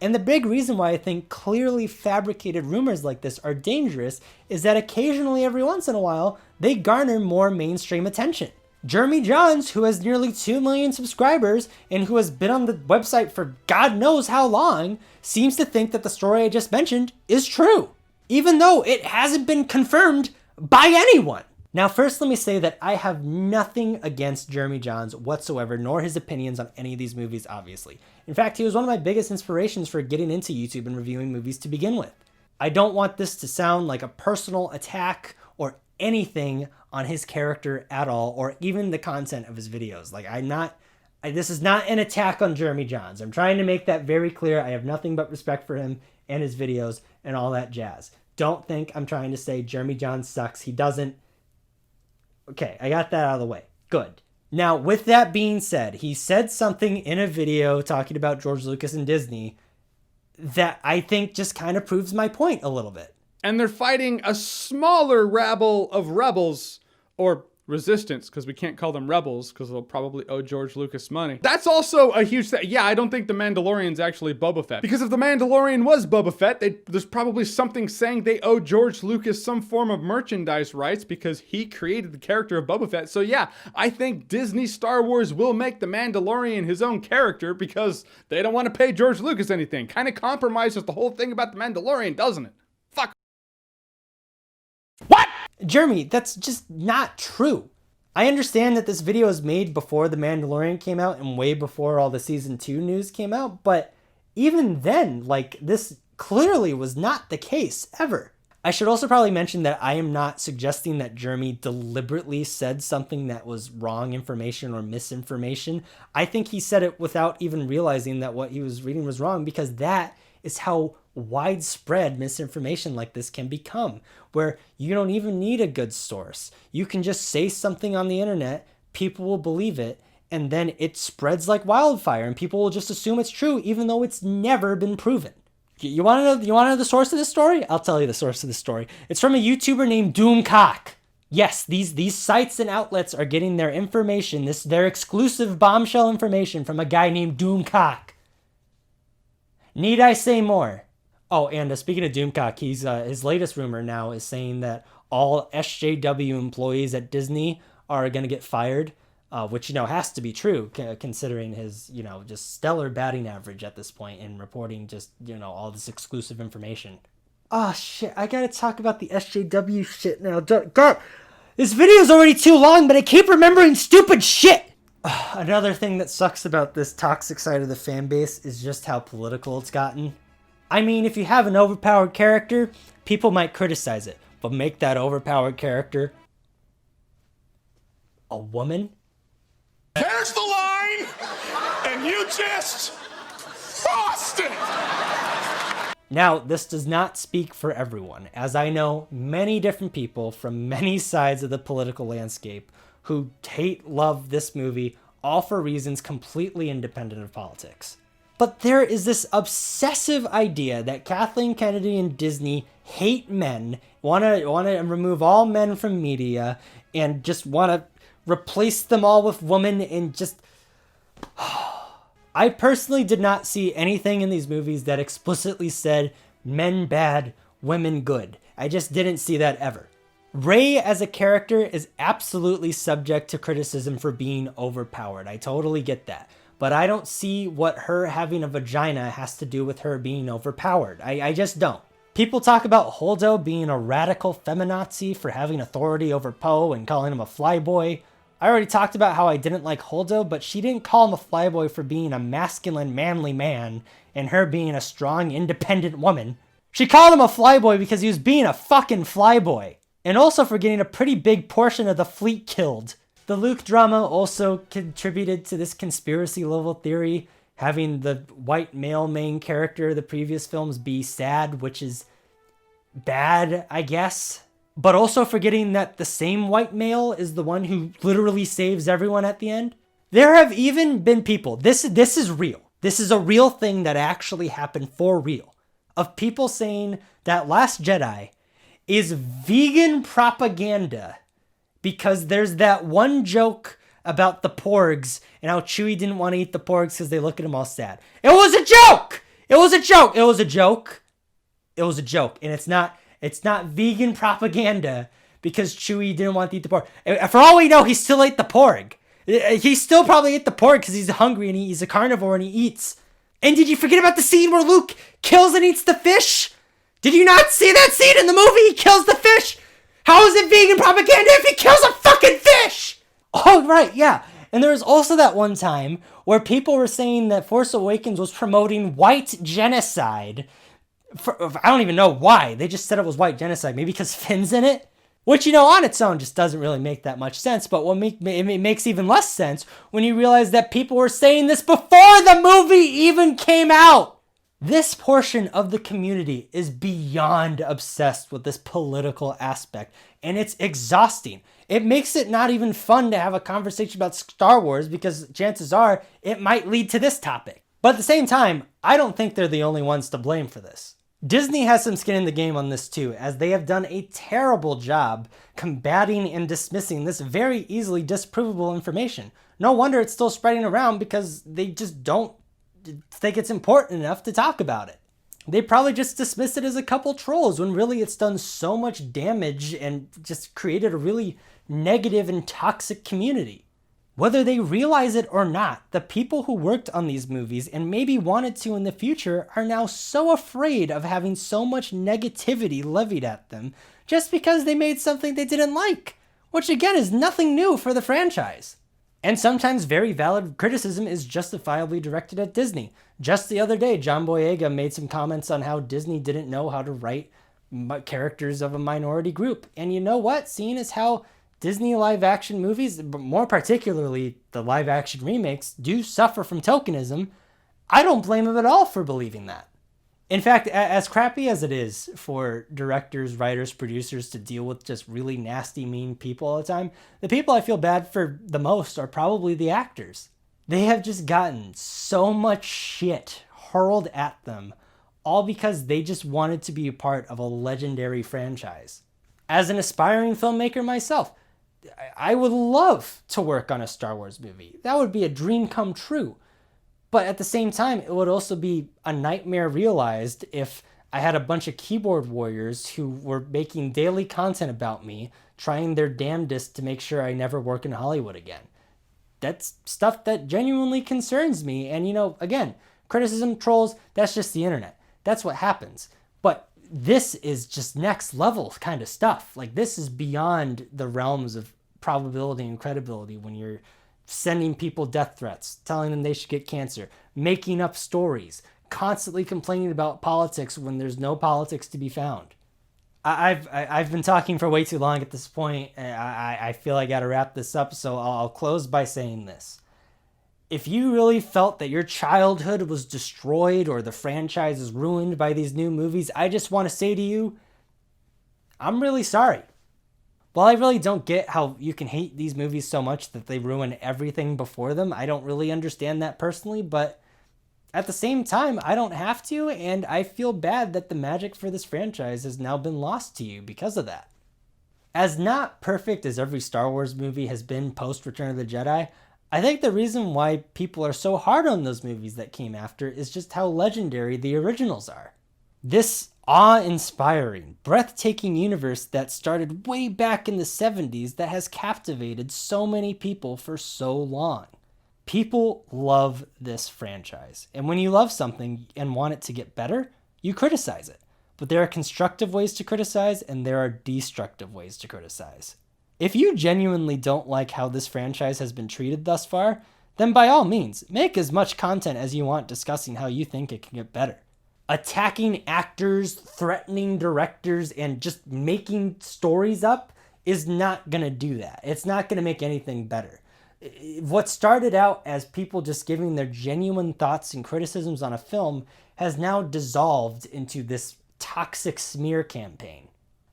And the big reason why I think clearly fabricated rumors like this are dangerous is that occasionally, every once in a while, they garner more mainstream attention. Jeremy Jahns, who has nearly 2 million subscribers and who has been on the website for God knows how long, seems to think that the story I just mentioned is true, even though it hasn't been confirmed by anyone. Now, first, let me say that I have nothing against Jeremy Jahns whatsoever, nor his opinions on any of these movies, obviously. In fact, he was one of my biggest inspirations for getting into YouTube and reviewing movies to begin with. I don't want this to sound like a personal attack or anything on his character at all, or even the content of his videos. Like, this is not an attack on Jeremy Jahns. I'm trying to make that very clear. I have nothing but respect for him and his videos and all that jazz. Don't think I'm trying to say Jeremy Jahns sucks. He doesn't. Okay, I got that out of the way. Good. Now, with that being said, he said something in a video talking about George Lucas and Disney that I think just kind of proves my point a little bit. And they're fighting a smaller rabble of rebels, or resistance, because we can't call them rebels because they'll probably owe George Lucas money. That's also a huge thing. Yeah, I don't think the Mandalorian's actually Boba Fett, because if the Mandalorian was Boba Fett, there's probably something saying they owe George Lucas some form of merchandise rights because he created the character of Boba Fett. So yeah, I think Disney Star Wars will make the Mandalorian his own character because they don't want to pay George Lucas anything. Kind of compromises the whole thing about the Mandalorian, doesn't it? Fuck. What? Jeremy, that's just not true. I understand that this video was made before The Mandalorian came out and way before all the season 2 news came out, but even then, like, this clearly was not the case ever. I should also probably mention that I am not suggesting that Jeremy deliberately said something that was wrong information or misinformation. I think he said it without even realizing that what he was reading was wrong, because that is how widespread misinformation like this can become, where you don't even need a good source. You can just say something on the internet, people will believe it, and then it spreads like wildfire, and people will just assume it's true, even though it's never been proven. You want to know the source of this story? I'll tell you the source of the story. It's from a YouTuber named Doomcock. Yes, these sites and outlets are getting their information, their exclusive bombshell information, from a guy named Doomcock. Need I say more? Oh, and speaking of Doomcock, his latest rumor now is saying that all SJW employees at Disney are going to get fired, which, has to be true, considering his, just stellar batting average at this point in reporting just, all this exclusive information. Oh, shit, I gotta talk about the SJW shit now. God, this video's already too long, but I keep remembering stupid shit! Another thing that sucks about this toxic side of the fan base is just how political it's gotten. I mean, if you have an overpowered character, people might criticize it, but make that overpowered character a woman? There's the line, and you just crossed it! Now, this does not speak for everyone, as I know many different people from many sides of the political landscape who love this movie, all for reasons completely independent of politics. But there is this obsessive idea that Kathleen Kennedy and Disney hate men, want to remove all men from media, and just want to replace them all with women, and just... I personally did not see anything in these movies that explicitly said men bad, women good. I just didn't see that ever. Rey as a character is absolutely subject to criticism for being overpowered. I totally get that. But I don't see what her having a vagina has to do with her being overpowered. I just don't. People talk about Holdo being a radical feminazi for having authority over Poe and calling him a flyboy. I already talked about how I didn't like Holdo, but she didn't call him a flyboy for being a masculine, manly man and her being a strong, independent woman. She called him a flyboy because he was being a fucking flyboy. And also for getting a pretty big portion of the fleet killed. The Luke drama also contributed to this conspiracy level theory, having the white male main character of the previous films be sad, which is bad, I guess. But also forgetting that the same white male is the one who literally saves everyone at the end. There have even been people, this is real. This is a real thing that actually happened for real. Of people saying that Last Jedi is vegan propaganda because there's that one joke about the porgs and how Chewie didn't want to eat the porgs because they look at him all sad. It was a joke! It was a joke. It was a joke. It was a joke. And it's not vegan propaganda because Chewie didn't want to eat the porg. For all we know, he still ate the porg. He still probably ate the porg because he's hungry and he's a carnivore and he eats. And did you forget about the scene where Luke kills and eats the fish? Did you not see that scene in the movie? He kills the fish. How is it vegan propaganda if he kills a fucking fish? Oh, right, yeah. And there was also that one time where people were saying that Force Awakens was promoting white genocide. I don't even know why. They just said it was white genocide. Maybe because Finn's in it? Which, on its own just doesn't really make that much sense. But it makes even less sense when you realize that people were saying this before the movie even came out. This portion of the community is beyond obsessed with this political aspect, and it's exhausting. It makes it not even fun to have a conversation about Star Wars because chances are it might lead to this topic. But at the same time, I don't think they're the only ones to blame for this. Disney has some skin in the game on this too, as they have done a terrible job combating and dismissing this very easily disprovable information. No wonder it's still spreading around because they just don't think it's important enough to talk about it. They probably just dismiss it as a couple trolls when really it's done so much damage and just created a really negative and toxic community. Whether they realize it or not, the people who worked on these movies and maybe wanted to in the future are now so afraid of having so much negativity levied at them just because they made something they didn't like, which again is nothing new for the franchise. And sometimes very valid criticism is justifiably directed at Disney. Just the other day, John Boyega made some comments on how Disney didn't know how to write characters of a minority group. And you know what? Seeing as how Disney live-action movies, but more particularly the live-action remakes, do suffer from tokenism, I don't blame him at all for believing that. In fact, as crappy as it is for directors, writers, producers to deal with just really nasty, mean people all the time, the people I feel bad for the most are probably the actors. They have just gotten so much shit hurled at them, all because they just wanted to be a part of a legendary franchise. As an aspiring filmmaker myself, I would love to work on a Star Wars movie. That would be a dream come true. But at the same time, it would also be a nightmare realized if I had a bunch of keyboard warriors who were making daily content about me, trying their damnedest to make sure I never work in Hollywood again. That's stuff that genuinely concerns me. And, again, criticism, trolls, that's just the internet. That's what happens. But this is just next level kind of stuff. Like, this is beyond the realms of probability and credibility when you're sending people death threats, telling them they should get cancer, making up stories, constantly complaining about politics when there's no politics to be found. I've been talking for way too long at this point. I feel I gotta wrap this up, so I'll close by saying this. If you really felt that your childhood was destroyed or the franchise is ruined by these new movies, I just want to say to you, I'm really sorry. While I really don't get how you can hate these movies so much that they ruin everything before them, I don't really understand that personally, but at the same time, I don't have to, and I feel bad that the magic for this franchise has now been lost to you because of that. As not perfect as every Star Wars movie has been post Return of the Jedi, I think the reason why people are so hard on those movies that came after is just how legendary the originals are. This awe-inspiring, breathtaking universe that started way back in the 70s that has captivated so many people for so long. People love this franchise. And when you love something and want it to get better, you criticize it. But there are constructive ways to criticize and there are destructive ways to criticize. If you genuinely don't like how this franchise has been treated thus far, then by all means, make as much content as you want discussing how you think it can get better. Attacking actors, threatening directors, and just making stories up is not going to do that. It's not going to make anything better. What started out as people just giving their genuine thoughts and criticisms on a film has now dissolved into this toxic smear campaign.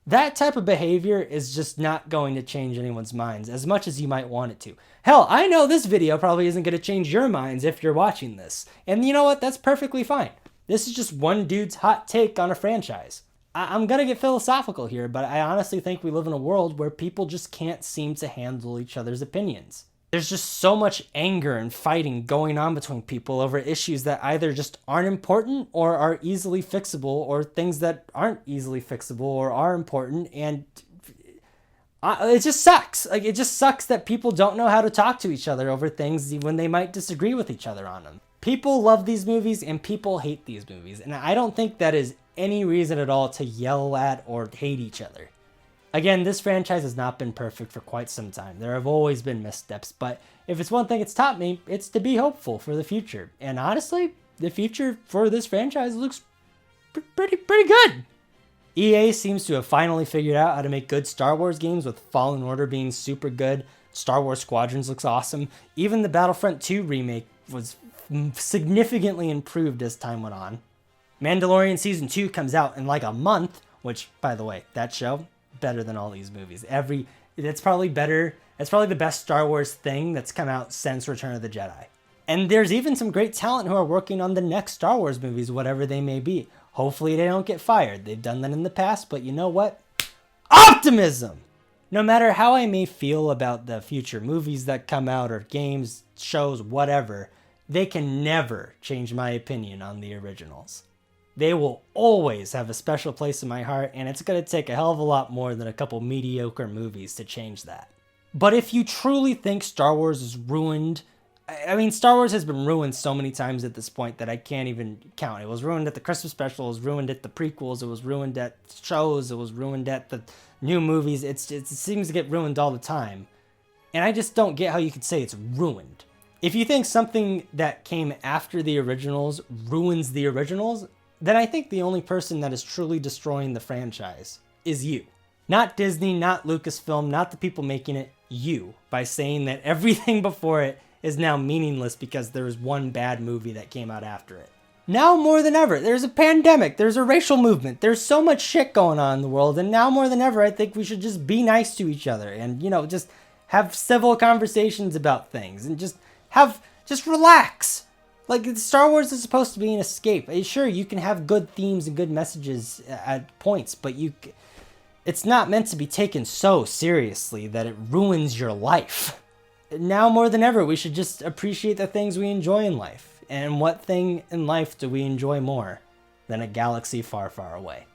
That type of behavior is just not going to change anyone's minds as much as you might want it to. Hell, I know this video probably isn't going to change your minds if you're watching this. And you know what? That's perfectly fine. This is just one dude's hot take on a franchise. I'm going to get philosophical here, but I honestly think we live in a world where people just can't seem to handle each other's opinions. There's just so much anger and fighting going on between people over issues that either just aren't important or are easily fixable, or things that aren't easily fixable or are important, and it just sucks. Like, it just sucks that people don't know how to talk to each other over things when they might disagree with each other on them. People love these movies and people hate these movies, and I don't think that is any reason at all to yell at or hate each other. Again, this franchise has not been perfect for quite some time. There have always been missteps, but if it's one thing it's taught me, it's to be hopeful for the future. And honestly, the future for this franchise looks pretty good. EA seems to have finally figured out how to make good Star Wars games, with Fallen Order being super good. Star Wars Squadrons looks awesome. Even the Battlefront 2 remake was significantly improved as time went on. Mandalorian Season 2 comes out in like a month, which, by the way, that show, better than all these movies. It's probably better. It's probably the best Star Wars thing that's come out since Return of the Jedi. And there's even some great talent who are working on the next Star Wars movies, whatever they may be. Hopefully they don't get fired. They've done that in the past, but you know what? Optimism! No matter how I may feel about the future movies that come out, or games, shows, whatever, they can never change my opinion on the originals. They will always have a special place in my heart, and it's going to take a hell of a lot more than a couple mediocre movies to change that. But if you truly think Star Wars is ruined, I mean, Star Wars has been ruined so many times at this point that I can't even count. It was ruined at the Christmas special, it was ruined at the prequels, it was ruined at shows, it was ruined at the new movies. It seems to get ruined all the time. And I just don't get how you could say it's ruined. If you think something that came after the originals ruins the originals, then I think the only person that is truly destroying the franchise is you. Not Disney, not Lucasfilm, not the people making it, you, by saying that everything before it is now meaningless because there was one bad movie that came out after it. Now more than ever, there's a pandemic, there's a racial movement, there's so much shit going on in the world, and now more than ever, I think we should just be nice to each other and, just have civil conversations about things and just relax. Like, Star Wars is supposed to be an escape. Sure, you can have good themes and good messages at points, but it's not meant to be taken so seriously that it ruins your life. Now more than ever, we should just appreciate the things we enjoy in life. And what thing in life do we enjoy more than a galaxy far, far away?